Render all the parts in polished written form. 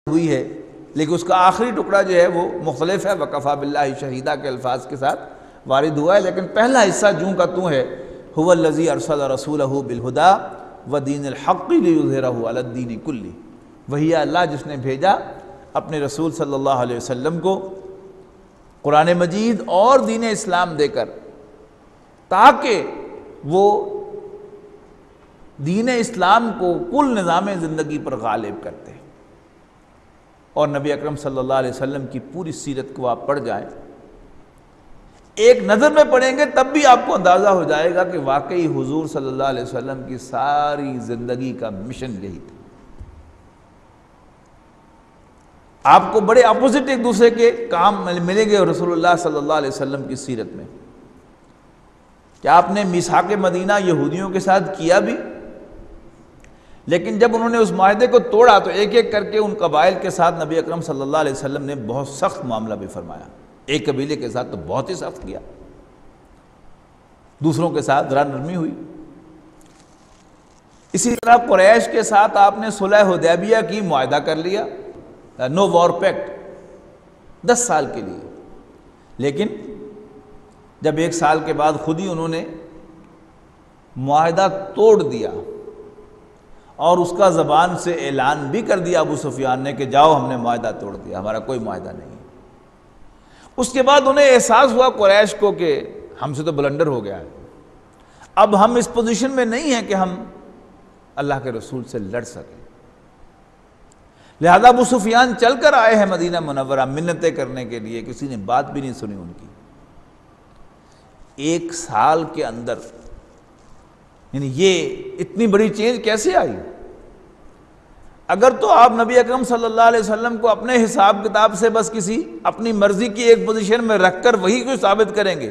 ہوئی ہے، لیکن اس کا آخری ٹکڑا جو ہے وہ مختلف ہے، وَكَفَى بِاللَّهِ شَهِيدًا کے الفاظ کے ساتھ وارد ہوا ہے، لیکن پہلا حصہ جوں کا توں ہے، هُوَ الَّذِي أَرْسَلَ رَسُولَهُ بِالْهُدَى وَدِينِ الْحَقِّ لِيُظْهِرَهُ عَلَى الدِّينِ كُلِّهِ، وہی اللہ جس نے بھیجا اپنے رسول صلی اللہ علیہ وسلم کو قرآن مجید اور دین اسلام دے کر، تاکہ وہ دین اسلام کو کل نظام زندگی پر غالب کرتے ہیں۔ اور نبی اکرم صلی اللہ علیہ وسلم کی پوری سیرت کو آپ پڑھ جائیں، ایک نظر میں پڑھیں گے تب بھی آپ کو اندازہ ہو جائے گا کہ واقعی حضور صلی اللہ علیہ وسلم کی ساری زندگی کا مشن یہی تھا۔ آپ کو بڑے اپوزٹ ایک دوسرے کے کام ملیں گے رسول اللہ صلی اللہ علیہ وسلم کی سیرت میں، کہ آپ نے میثاق مدینہ یہودیوں کے ساتھ کیا بھی، لیکن جب انہوں نے اس معاہدے کو توڑا تو ایک ایک کر کے ان قبائل کے ساتھ نبی اکرم صلی اللہ علیہ وسلم نے بہت سخت معاملہ بھی فرمایا۔ ایک قبیلے کے ساتھ تو بہت ہی سخت کیا، دوسروں کے ساتھ ذرا نرمی ہوئی۔ اسی طرح قریش کے ساتھ آپ نے صلح حدیبیہ کی معاہدہ کر لیا، نو وار پیکٹ، 10 سال کے لیے، لیکن جب 1 سال کے بعد خود ہی انہوں نے معاہدہ توڑ دیا اور اس کا زبان سے اعلان بھی کر دیا ابو سفیان نے کہ جاؤ ہم نے معاہدہ توڑ دیا، ہمارا کوئی معاہدہ نہیں۔ اس کے بعد انہیں احساس ہوا قریش کو کہ ہم سے تو بلنڈر ہو گیا ہے، اب ہم اس پوزیشن میں نہیں ہیں کہ ہم اللہ کے رسول سے لڑ سکیں، لہذا ابو سفیان چل کر آئے ہیں مدینہ منورہ منتیں کرنے کے لیے، کسی نے بات بھی نہیں سنی ان کی۔ 1 سال کے اندر یعنی یہ اتنی بڑی چینج کیسے آئی؟ اگر تو آپ نبی اکرم صلی اللہ علیہ وسلم کو اپنے حساب کتاب سے بس کسی اپنی مرضی کی ایک پوزیشن میں رکھ کر وہی کو ثابت کریں گے،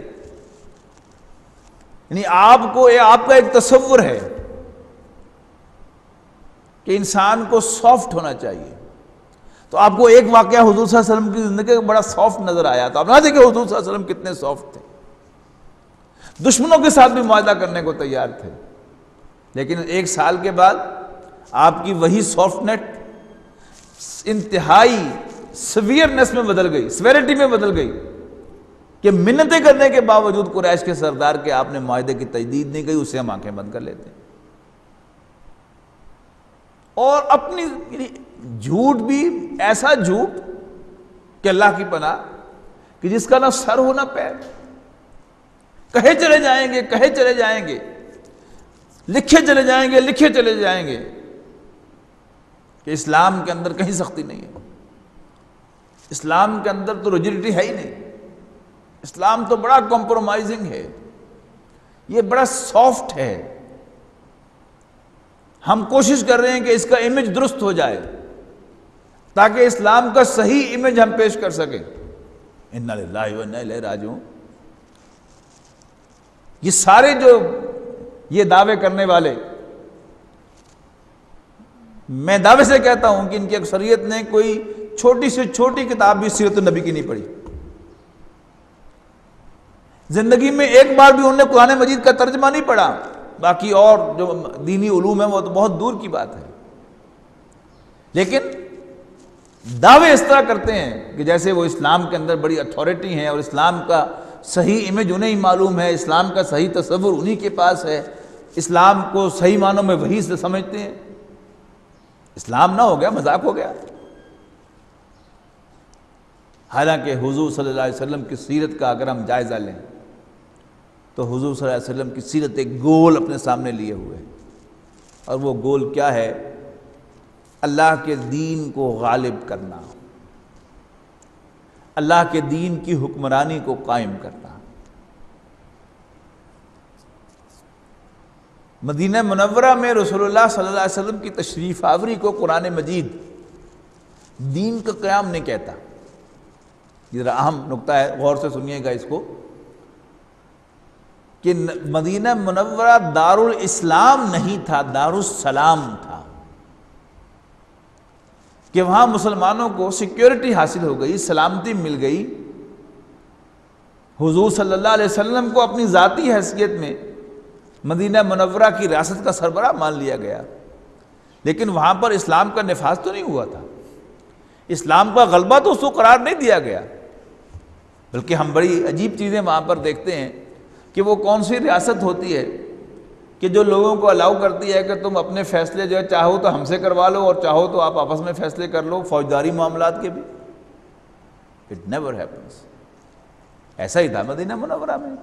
یعنی آپ کا ایک تصور ہے کہ انسان کو سافٹ ہونا چاہیے، تو آپ کو ایک واقعہ حضور صلی اللہ علیہ وسلم کی زندگی کا بڑا سافٹ نظر آیا، تو آپ نہ دیکھیں حضور صلی اللہ علیہ وسلم کتنے سافٹ تھے، دشمنوں کے ساتھ بھی معاہدہ کرنے کو تیار تھے، لیکن 1 سال کے بعد آپ کی وہی سافٹنیٹ انتہائی سیویئرنیس میں بدل گئی، سیویرٹی میں بدل گئی، کہ منتیں کرنے کے باوجود قریش کے سردار کے آپ نے معاہدے کی تجدید نہیں کی، اسے ہم آنکھیں بند کر لیتے ہیں۔ اور اپنی جھوٹ بھی ایسا جھوٹ کہ اللہ کی پناہ، کہ جس کا نہ سر ہو نہ پیر، کہے چلے جائیں گے، کہے چلے جائیں گے، لکھے چلے جائیں گے، لکھے چلے جائیں گے کہ اسلام کے اندر کہیں سختی نہیں ہے، اسلام کے اندر تو ریجیڈیٹی ہے ہی نہیں، اسلام تو بڑا کمپرومائزنگ ہے، یہ بڑا سافٹ ہے، ہم کوشش کر رہے ہیں کہ اس کا امیج درست ہو جائے تاکہ اسلام کا صحیح امیج ہم پیش کر سکیں۔ انا للہ و انا الیہ راجعون۔ یہ سارے جو یہ دعوے کرنے والے، میں دعوے سے کہتا ہوں کہ ان کی اکثریت نے کوئی چھوٹی سے چھوٹی کتاب بھی سیرت النبی کی نہیں پڑھی، زندگی میں ایک بار بھی انہوں نے قرآن مجید کا ترجمہ نہیں پڑھا، باقی اور جو دینی علوم ہیں وہ تو بہت دور کی بات ہے، لیکن دعوے اس طرح کرتے ہیں کہ جیسے وہ اسلام کے اندر بڑی اتھارٹی ہیں اور اسلام کا صحیح امیج انہیں ہی معلوم ہے، اسلام کا صحیح تصور انہی کے پاس ہے، اسلام کو صحیح معنوں میں وہی سے سمجھتے ہیں۔ اسلام نہ ہو گیا، مذاق ہو گیا۔ حالانکہ حضور صلی اللہ علیہ وسلم کی سیرت کا اگر ہم جائزہ لیں تو حضور صلی اللہ علیہ وسلم کی سیرت ایک گول اپنے سامنے لیے ہوئے، اور وہ گول کیا ہے؟ اللہ کے دین کو غالب کرنا، اللہ کے دین کی حکمرانی کو قائم کرنا۔ مدینہ منورہ میں رسول اللہ صلی اللہ علیہ وسلم کی تشریف آوری کو قرآن مجید دین کا قیام نہیں کہتا۔ یہ ذرا اہم نقطہ ہے، غور سے سنیے گا اس کو، کہ مدینہ منورہ دارالاسلام نہیں تھا، دارالسلام تھا، کہ وہاں مسلمانوں کو سیکیورٹی حاصل ہو گئی، سلامتی مل گئی، حضور صلی اللہ علیہ وسلم کو اپنی ذاتی حیثیت میں مدینہ منورہ کی ریاست کا سربراہ مان لیا گیا، لیکن وہاں پر اسلام کا نفاذ تو نہیں ہوا تھا، اسلام کا غلبہ تو اس کو قرار نہیں دیا گیا، بلکہ ہم بڑی عجیب چیزیں وہاں پر دیکھتے ہیں کہ وہ کون سی ریاست ہوتی ہے کہ جو لوگوں کو الاؤ کرتی ہے کہ تم اپنے فیصلے جو ہے چاہو تو ہم سے کروا لو اور چاہو تو آپ آپس میں فیصلے کر لو، فوجداری معاملات کے بھی۔ It never happens. ایسا ہی تھا مدینہ منورہ میں،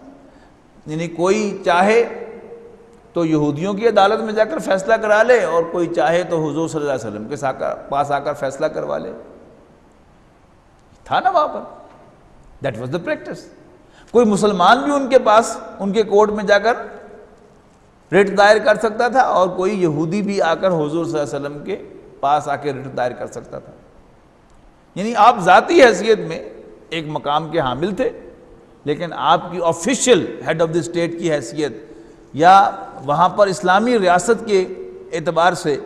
یعنی کوئی چاہے تو یہودیوں کی عدالت میں جا کر فیصلہ کرا لے اور کوئی چاہے تو حضور صلی اللہ علیہ وسلم کے پاس آ کر فیصلہ کروا لے، تھا نا وہاں پر۔ That was the practice. کوئی مسلمان بھی ان کے پاس ان کے کورٹ میں جا کر ریٹ دائر کر سکتا تھا اور کوئی یہودی بھی آ کر حضور صلی اللہ علیہ وسلم کے پاس آ کے ریٹ دائر کر سکتا تھا۔ یعنی آپ ذاتی حیثیت میں ایک مقام کے حامل تھے، لیکن آپ کی official head of the state کی حیثیت یا وہاں پر اسلامی ریاست کے اعتبار سے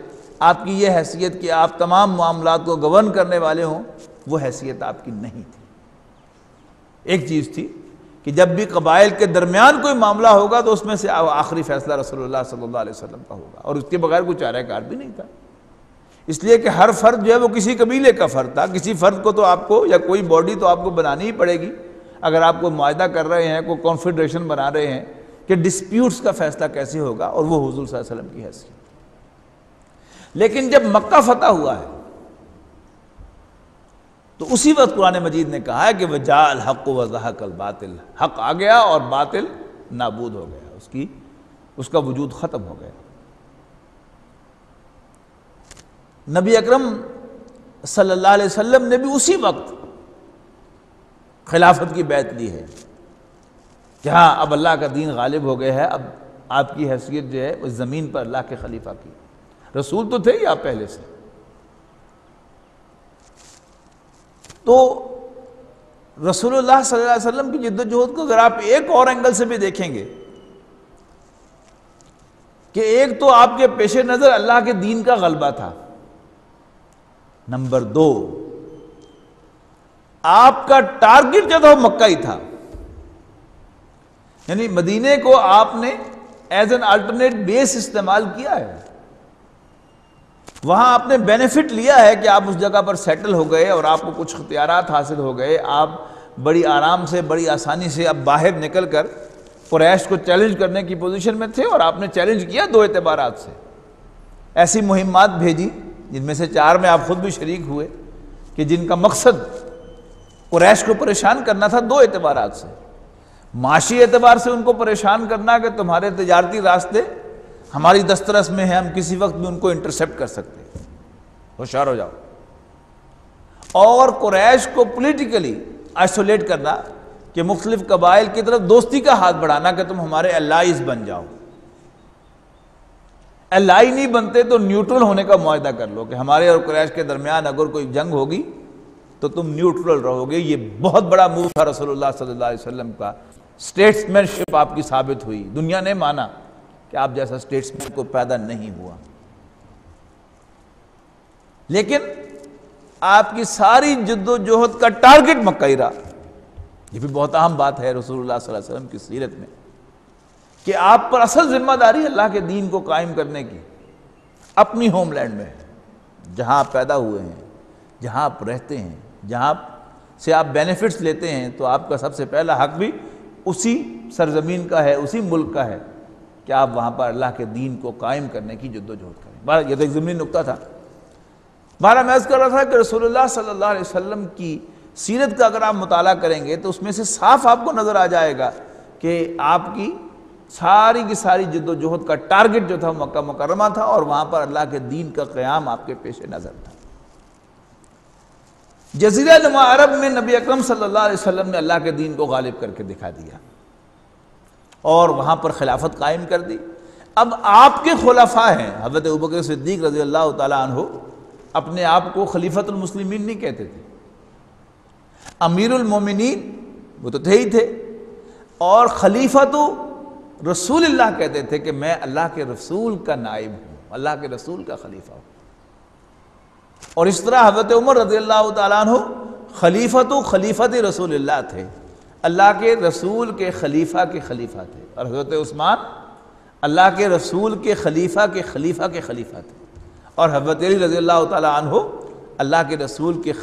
آپ کی یہ حیثیت کہ آپ تمام معاملات کو گورن کرنے والے ہوں، وہ حیثیت آپ کی نہیں تھی۔ ایک چیز تھی کہ جب بھی قبائل کے درمیان کوئی معاملہ ہوگا تو اس میں سے آخری فیصلہ رسول اللہ صلی اللہ علیہ وسلم کا ہوگا، اور اس کے بغیر کوئی چارہ کار بھی نہیں تھا، اس لیے کہ ہر فرد جو ہے وہ کسی قبیلے کا فرد تھا۔ کسی فرد کو تو آپ کو یا کوئی باڈی تو آپ کو بنانی ہی پڑے گی اگر آپ کو معاہدہ کر رہے ہیں، کوئی کانفیڈریشن بنا رہے ہیں کہ ڈسپیوٹس کا فیصلہ کیسے ہوگا، اور وہ حضور صلی اللہ علیہ وسلم کی حیثیت۔ لیکن جب مکہ فتح ہوا ہے تو اسی وقت قرآن مجید نے کہا ہے کہ وَجَاءَ الْحَقُّ وَزَهَقَ الْبَاطِلُ، حق آ گیا اور باطل نابود ہو گیا، اس کا وجود ختم ہو گیا۔ نبی اکرم صلی اللہ علیہ وسلم نے بھی اسی وقت خلافت کی بیعت لی ہے کہ ہاں اب اللہ کا دین غالب ہو گیا ہے، اب آپ کی حیثیت جو ہے اس زمین پر اللہ کے خلیفہ کی۔ رسول تو تھے ہی آپ پہلے سے۔ تو رسول اللہ صلی اللہ علیہ وسلم کی جد و جہد کو اگر آپ ایک اور اینگل سے بھی دیکھیں گے کہ ایک تو آپ کے پیش نظر اللہ کے دین کا غلبہ تھا، نمبر دو آپ کا ٹارگٹ جو تھا وہ مکہ ہی تھا، یعنی مدینے کو آپ نے ایز این الٹرنیٹ بیس استعمال کیا ہے، وہاں آپ نے بینیفٹ لیا ہے کہ آپ اس جگہ پر سیٹل ہو گئے اور آپ کو کچھ اختیارات حاصل ہو گئے، آپ بڑی آرام سے بڑی آسانی سے اب باہر نکل کر قریش کو چیلنج کرنے کی پوزیشن میں تھے، اور آپ نے چیلنج کیا دو اعتبارات سے، ایسی مہمات بھیجی جن میں سے 4 میں آپ خود بھی شریک ہوئے کہ جن کا مقصد قریش کو پریشان کرنا تھا دو اعتبارات سے۔ معاشی اعتبار سے ان کو پریشان کرنا کہ تمہارے تجارتی راستے ہماری دسترس میں ہیں، ہم کسی وقت بھی ان کو انٹرسیپٹ کر سکتے ہیں، ہوشیار ہو جاؤ۔ اور قریش کو پولیٹیکلی آئسولیٹ کرنا کہ مختلف قبائل کی طرف دوستی کا ہاتھ بڑھانا کہ تم ہمارے الائز بن جاؤ، الائی نہیں بنتے تو نیوٹرل ہونے کا معاہدہ کر لو کہ ہمارے اور قریش کے درمیان اگر کوئی جنگ ہوگی تو تم نیوٹرل رہو گے۔ یہ بہت بڑا موو تھا رسول اللہ صلی اللہ علیہ وسلم کا، اسٹیٹسمین شپ آپ کی ثابت ہوئی، دنیا نے مانا کہ آپ جیسا اسٹیٹسمین کو پیدا نہیں ہوا۔ لیکن آپ کی ساری جد و جہد کا ٹارگٹ مکہ ہی رہا۔ یہ بھی بہت اہم بات ہے رسول اللہ صلی اللہ علیہ وسلم کی سیرت میں کہ آپ پر اصل ذمہ داری اللہ کے دین کو قائم کرنے کی اپنی ہوم لینڈ میں ہے، جہاں آپ پیدا ہوئے ہیں، جہاں آپ رہتے ہیں، جہاں سے آپ بینیفٹس لیتے ہیں، تو آپ کا سب سے پہلا حق بھی اسی سرزمین کا ہے، اسی ملک کا ہے کہ آپ وہاں پر اللہ کے دین کو قائم کرنے کی جد و جہد کریں۔ بہرحال یہ تو ایک ضمنی نقطہ تھا۔ بہرحال میں عرض کر رہا تھا کہ رسول اللہ صلی اللہ علیہ وسلم کی سیرت کا اگر آپ مطالعہ کریں گے تو اس میں سے صاف آپ کو نظر آ جائے گا کہ آپ کی ساری جد و جہد کا ٹارگٹ جو تھا مکہ مکرمہ تھا، اور وہاں پر اللہ کے دین کا قیام آپ کے پیش نظر تھا۔ جزیرہ نما عرب میں نبی اکرم صلی اللہ علیہ وسلم نے اللہ کے دین کو غالب کر کے دکھا دیا اور وہاں پر خلافت قائم کر دی۔ اب آپ کے خلفاء ہیں، حضرت ابوبکر صدیق رضی اللہ تعالیٰ عنہ اپنے آپ کو خلیفۃ المسلمین نہیں کہتے تھے، امیر المومنین وہ تو تھے ہی تھے، اور خلیفۃ رسول اللہ کہتے تھے کہ میں اللہ کے رسول کا نائب ہوں، اللہ کے رسول کا خلیفہ ہوں۔ اور اس طرح حضرت عمر رضی اللہ تعالیٰ عنہ خلیفت رسول اللہ تھے، اللہ کے رسول کے خلیفہ تھے، اور حضرت عثمان اللہ کے رسول کے خلیفہ تھے، اور حضرت علی رضی اللہ تعالیٰ عنہ اللہ کے رسول کے